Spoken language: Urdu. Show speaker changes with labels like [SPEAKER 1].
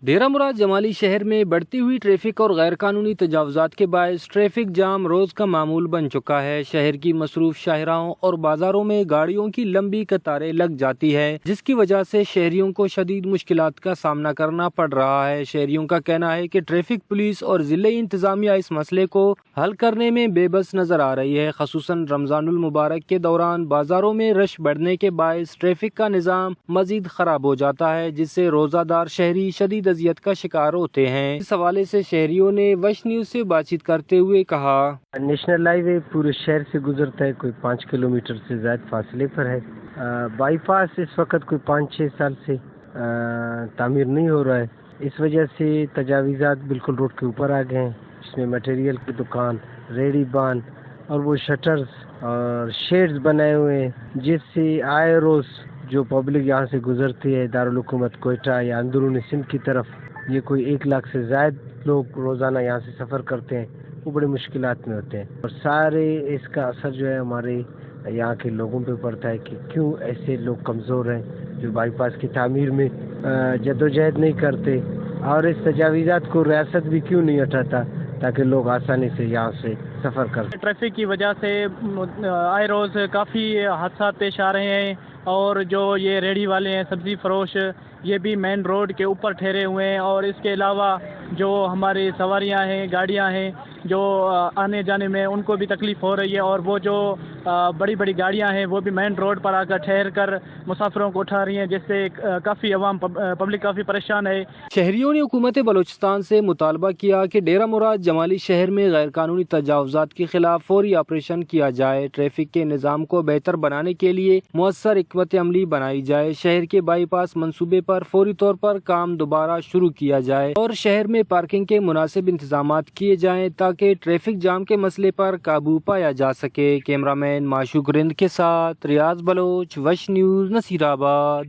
[SPEAKER 1] ڈیرہ مراد جمالی شہر میں بڑھتی ہوئی ٹریفک اور غیر قانونی تجاوزات کے باعث ٹریفک جام روز کا معمول بن چکا ہے۔ شہر کی مصروف شاہراہوں اور بازاروں میں گاڑیوں کی لمبی قطاریں لگ جاتی ہے، جس کی وجہ سے شہریوں کو شدید مشکلات کا سامنا کرنا پڑ رہا ہے۔ شہریوں کا کہنا ہے کہ ٹریفک پولیس اور ضلعی انتظامیہ اس مسئلے کو حل کرنے میں بے بس نظر آ رہی ہے۔ خصوصاً رمضان المبارک کے دوران بازاروں میں رش بڑھنے کے باعث ٹریفک کا نظام مزید خراب ہو جاتا ہے، جس سے روزہ دار شہری شدید اذیت کا شکار ہوتے ہیں۔ اس حوالے سے شہریوں نے وش نیوز سے بات چیت کرتے ہوئے کہا،
[SPEAKER 2] نیشنل ہائی وے پورے شہر سے گزرتا ہے، کوئی 5 کلومیٹر سے زائد فاصلے پر ہے۔ بائی پاس اس وقت کوئی 5-6 سال سے تعمیر نہیں ہو رہا ہے، اس وجہ سے تجاوزات بالکل روڈ کے اوپر آ گئے ہیں۔ اس میں مٹیریل کی دکان، ریڑی بان اور وہ شٹرز اور شیڈز بنائے ہوئے ہیں، جس سے آئے روز جو پبلک یہاں سے گزرتی ہے دارالحکومت کوئٹہ یا اندرون سندھ کی طرف، یہ کوئی 1 لاکھ سے زائد لوگ روزانہ یہاں سے سفر کرتے ہیں، وہ بڑی مشکلات میں ہوتے ہیں۔ اور سارے اس کا اثر جو ہے ہمارے یہاں کے لوگوں پہ پڑتا ہے کہ کیوں ایسے لوگ کمزور ہیں جو بائی پاس کی تعمیر میں جدوجہد نہیں کرتے، اور اس تجاوزات کو ریاست بھی کیوں نہیں اٹھاتا تاکہ لوگ آسانی سے یہاں سے سفر کر سکیں۔
[SPEAKER 3] ٹریفک کی وجہ سے آئے روز کافی حادثات پیش آ رہے ہیں، اور جو یہ ریڑھی والے ہیں، سبزی فروش، یہ بھی مین روڈ کے اوپر ٹھہرے ہوئے ہیں، اور اس کے علاوہ جو ہماری سواریاں ہیں، گاڑیاں ہیں جو آنے جانے میں ان کو بھی تکلیف ہو رہی ہے، اور وہ جو بڑی بڑی گاڑیاں ہیں وہ بھی مین روڈ پر آ کر ٹھہر کر مسافروں کو اٹھا رہی ہیں، جس سے کافی عوام پبلک کافی پریشان ہے۔
[SPEAKER 1] شہریوں نے حکومت بلوچستان سے مطالبہ کیا کہ ڈیرہ مراد جمالی شہر میں غیر قانونی تجاوزات کے خلاف فوری آپریشن کیا جائے، ٹریفک کے نظام کو بہتر بنانے کے لیے مؤثر حکمت عملی بنائی جائے، شہر کے بائی پاس منصوبے پر فوری طور پر کام دوبارہ شروع کیا جائے اور شہر میں پارکنگ کے مناسب انتظامات کیے جائیں تاکہ ٹریفک جام کے مسئلے پر قابو پایا جا سکے۔ کیمرہ مین معشوق رند کے ساتھ ریاض بلوچ، وش نیوز، نصیر آباد۔